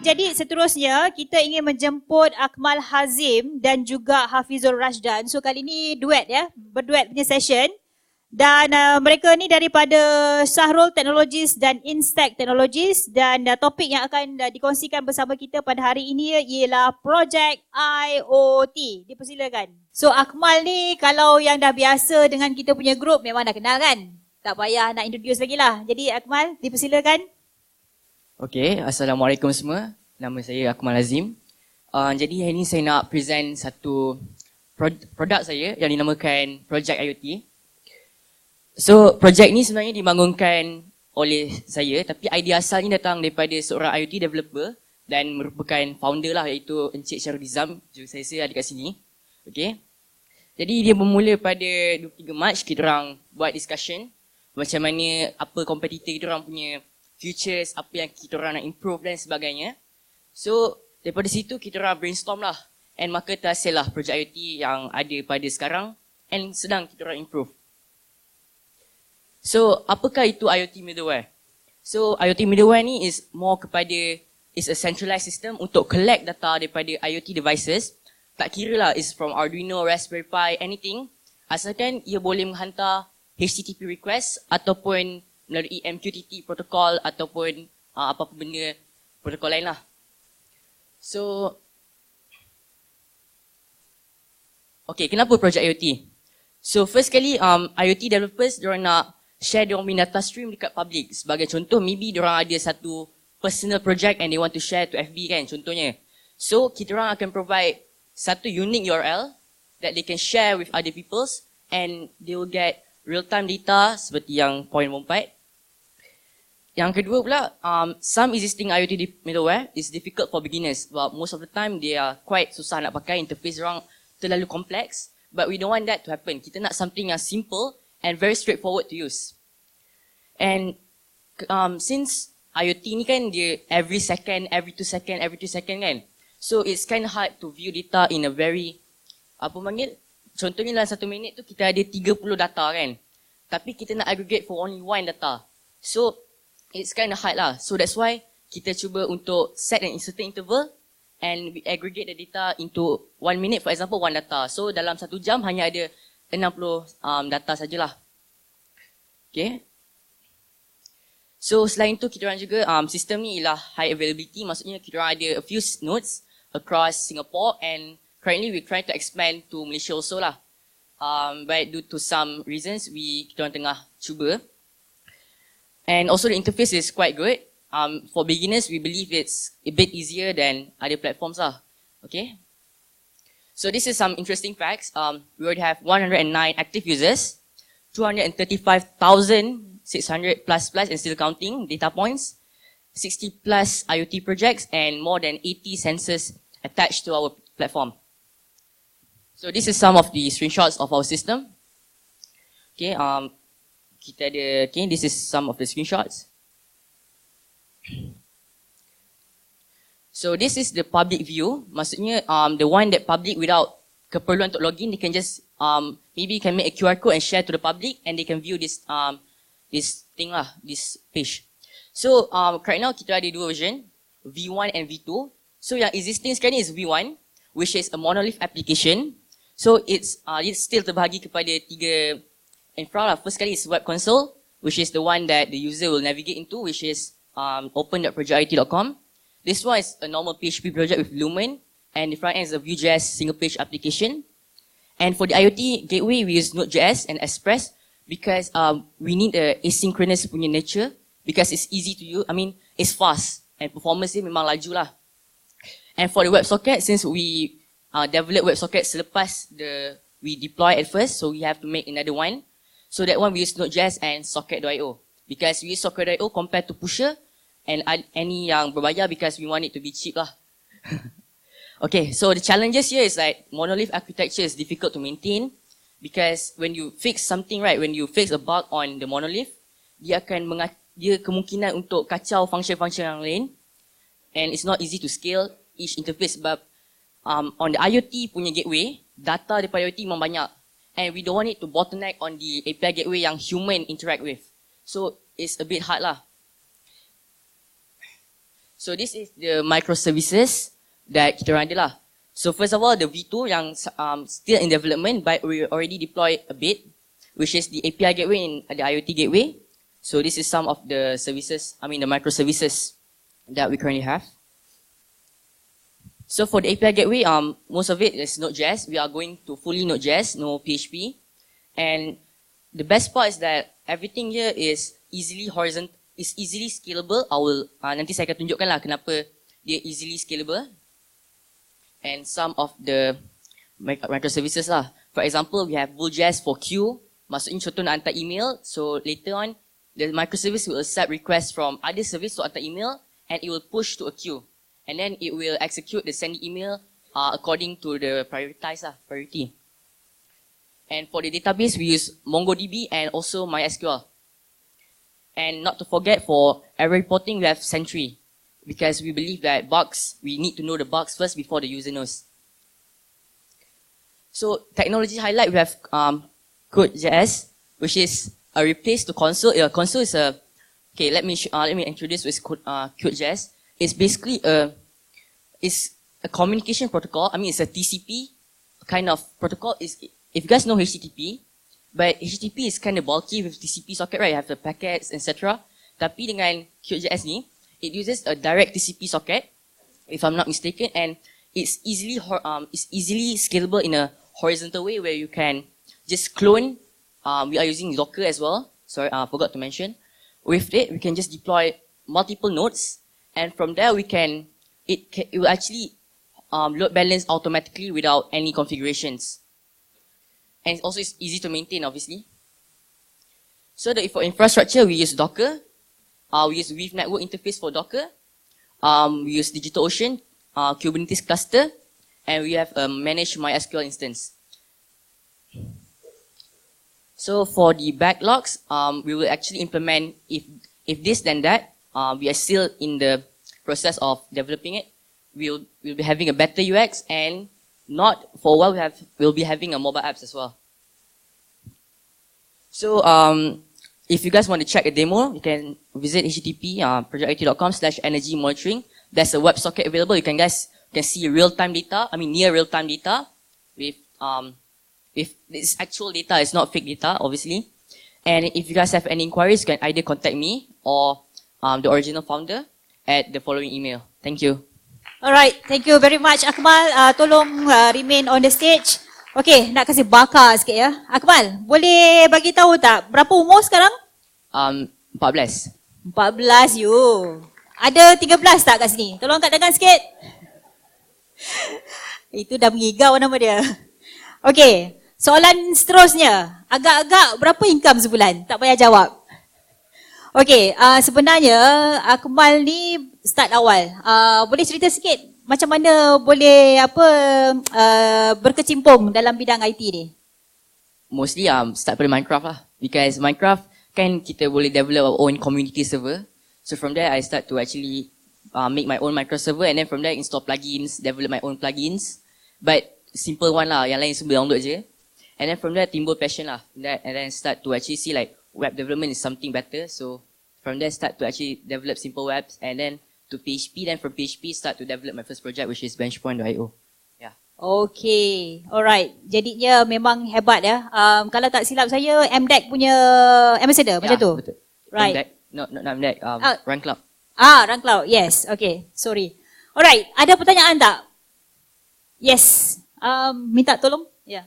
Jadi seterusnya kita ingin menjemput Akmal Hazim dan juga Hafizul Rashdan. So kali ini duet ya, berduet punya session. Dan mereka ni daripada Shahrul Technologies dan Instek Technologies, dan topik yang akan dikongsikan bersama kita pada hari ini ialah ProjekIOT. Dipersilakan. So Akmal ni kalau yang dah biasa dengan kita punya grup memang dah kenal kan? Tak payah nak introduce lagi lah. Jadi Akmal, dipersilakan. Okay, Assalamualaikum semua. Nama saya Akmal Hazim. Jadi hari ini saya nak present satu produk saya yang dinamakan ProjekIOT. So, projek ni sebenarnya dibangunkan oleh saya, tapi idea asalnya datang daripada seorang IoT developer dan merupakan founder lah, iaitu Encik Shahrul Nizam. Saya ada kat sini. Okay. Jadi dia bermula pada 23 Mac, kita orang buat discussion macam mana, apa kompetitor kita orang punya futures, apa yang kita orang nak improve dan sebagainya. So, daripada situ kita orang brainstorm lah, and maka terhasil lah projek IoT yang ada pada sekarang and sedang kita orang improve. So, apakah itu IoT middleware? So, IoT middleware ni is a centralized system untuk collect data daripada IoT devices. Tak kira lah, is from Arduino, Raspberry Pi, anything. Asalkan ia boleh menghantar HTTP request ataupun melalui MQTT protokol ataupun apa-apa benda protokol lain lah. So, okay, kenapa projek IoT? So, first kali IoT developers diorang nak share diorang punya data stream dekat public. Sebagai contoh, maybe diorang ada satu personal project and they want to share to FB kan, contohnya. So, kita orang akan provide satu unique URL that they can share with other peoples and they will get real-time data seperti yang point 4. Yang kedua pula, some existing IoT middleware is difficult for beginners. But most of the time, they are quite susah nak pakai, interface orang terlalu kompleks. But we don't want that to happen. Kita nak something yang simple and very straightforward to use. And since IoT ni kan dia every second, every 2 second kan. So it's kind of hard to view data in a very, contohnya dalam 1 minit tu kita ada 30 data kan. Tapi kita nak aggregate for only 1 data. So it's kind of hard lah. So that's why kita cuba untuk set an certain interval and we aggregate the data into 1 minute, for example 1 data. So dalam 1 jam hanya ada 60 data sajalah. Okay. So selain tu kita orang juga sistem ni ialah high availability, maksudnya kita orang ada a few nodes across Singapore and currently we try to expand to Malaysia also lah. But due to some reasons kita orang tengah cuba. And also the interface is quite good. For beginners we believe it's a bit easier than other platforms lah. Okay. So this is some interesting facts. We already have 109 active users, 235,600 plus and still counting data points, 60 plus IoT projects, and more than 80 sensors attached to our platform. So this is some of the screenshots of our system. Okay, this is some of the screenshots. So this is the public view, maksudnya the one that public without keperluan untuk login, they can just maybe can make a QR code and share to the public and they can view this thing lah, this page. So right now kita ada 2 version, V1 and V2. So yang existing sekarang ni is V1, which is a monolith application. So it's still terbahagi kepada 3 infra lah. First kali is web console, which is the one that the user will navigate into, which is open.projekit.com. This one is a normal PHP project with Lumen, and the front end is a Vue.js single page application. And for the IoT gateway, we use Node.js and Express because we need a asynchronous punya nature because it's easy to use. It's fast and performance dia memang laju lah. And for the WebSocket, since we develop WebSocket selepas we deploy at first, so we have to make another one. So that one we use Node.js and Socket.io because we use Socket.io compared to Pusher and any yang berbayar because we want it to be cheap lah. Okay, so the challenges here is like monolith architecture is difficult to maintain because when you fix something right, when you fix a bug on the monolith, dia kemungkinan untuk kacau function-function yang lain and it's not easy to scale each interface sebab on the IoT punya gateway, data daripada IoT memang banyak and we don't want it to bottleneck on the API gateway yang human interact with. So it's a bit hard lah. So this is the microservices that kita orang ada lah. So first of all, the V2 yang still in development, but we already deployed a bit, which is the API gateway and the IoT gateway. So this is some of the services, the microservices that we currently have. So for the API gateway, most of it is Node.js. We are going to fully Node.js, no PHP. And the best part is that everything here is easily horizontal, is easily scalable. Nanti saya akan tunjukkan lah kenapa dia easily scalable. And some of the microservices lah. For example, we have Bull.js for queue. Maksudnya contoh nak hantar email. So later on, the microservice will accept requests from other service to hantar email, and it will push to a queue. And then it will execute the sending email according to the priority. And for the database, we use MongoDB and also MySQL. And not to forget, for error reporting, we have Sentry. Because we believe that bugs, we need to know the bugs first before the user knows. So technology highlight, we have Code.js, which is a replace to console. Console is a, okay, let me introduce with Code.js. It's basically it's a communication protocol. It's a TCP kind of protocol. If you guys know HTTP, but HTTP is kind of bulky with TCP socket, right? You have the packets, etc. Tapi dengan Code.js ni, it uses a direct TCP socket, if I'm not mistaken, and it's easily scalable in a horizontal way where you can just clone. We are using Docker as well. Sorry, I forgot to mention. With it, we can just deploy multiple nodes, and from there it will actually load balance automatically without any configurations. And also it's easy to maintain, obviously. So for infrastructure, we use Docker. We use Weave Network Interface for Docker. We use DigitalOcean, Kubernetes cluster, and we have a managed MySQL instance. So for the backlogs, we will actually implement if this then that. We are still in the process of developing it. We'll be having a better UX, and not for a while we'll be having a mobile apps as well. So if you guys want to check a demo, you can visit http ProjekIOT.com/energy monitoring. There's a WebSocket available. You can see real-time data. Near real-time data with this actual data, is not fake data, obviously. And if you guys have any inquiries, you can either contact me or the original founder at the following email. Thank you. Alright, thank you very much Akmal. Tolong remain on the stage. Okay, nak kasih bakar sikit ya. Akmal, boleh bagi tahu tak berapa umur sekarang? 14. 14 you. Ada 13 tak kat sini? Tolong kat tangan sikit. Itu dah mengigau nama dia. Okay, soalan seterusnya. Agak-agak berapa income sebulan? Tak payah jawab. Okay, sebenarnya Akmal ni start awal. Boleh cerita sikit macam mana boleh berkecimpung dalam bidang IT ni? Mostly start pada Minecraft lah. Because Minecraft kan kita boleh develop our own community server. So from there I start to actually make my own microserver, and then from there install plugins, develop my own plugins. But simple one lah, yang lain semua download je. And then from there timbul passion lah. And then start to actually see like web development is something better. So from there start to actually develop simple webs, and then to PHP. Then from PHP start to develop my first project, which is benchpoint.io. Yeah. Okay, alright. Jadinya memang hebat ya. Kalau tak silap saya, MDEC punya ambassador, macam tu? Betul. Right. MDEC, not MDEC, Run Cloud. Run Cloud, yes. Okay, sorry. Alright, ada pertanyaan tak? Yes. Minta tolong? Ya. Yeah.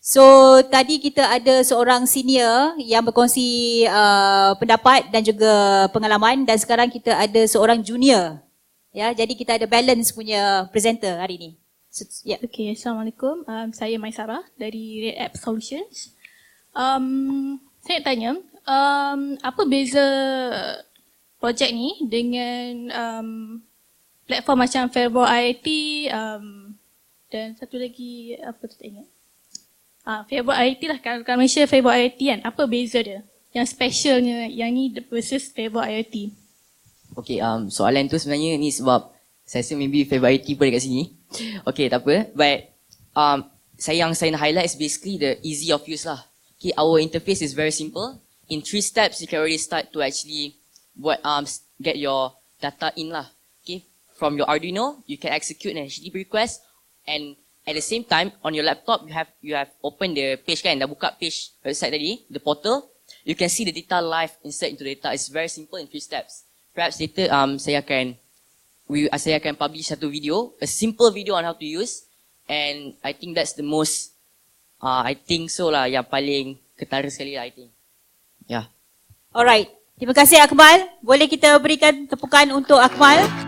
So tadi kita ada seorang senior yang berkongsi pendapat dan juga pengalaman, dan sekarang kita ada seorang junior. Ya, jadi kita ada balance punya presenter hari ini. So, yeah. Okay, Assalamualaikum. Saya Sarah dari Red App Solutions. Saya nak tanya, apa beza projek ni dengan platform macam ProjekIOT dan satu lagi apa tu tak ingat? ProjekIOT lah, kalau Malaysia ProjekIOT kan, apa beza dia? Yang specialnya yang ni versus ProjekIOT. Okay, soalan tu sebenarnya ni sebab saya rasa maybe ProjekIOT pun dekat sini. Okay, tak apa. But yang saya nak highlight is basically the easy of use lah. Okay, our interface is very simple. In 3 steps, you can already start to actually buat get your data in lah. Okay, from your Arduino, you can execute an HTTP request, and at the same time, on your laptop, you have opened the page kan, dah buka page website tadi, the portal. You can see the data live insert into the data. It's very simple in few steps. Perhaps later saya akan publish satu video, a simple video on how to use, and I think that's the most, I think so lah, yang paling ketara sekali lah, I think. Yeah. Alright. Terima kasih Akmal. Boleh kita berikan tepukan untuk Akmal?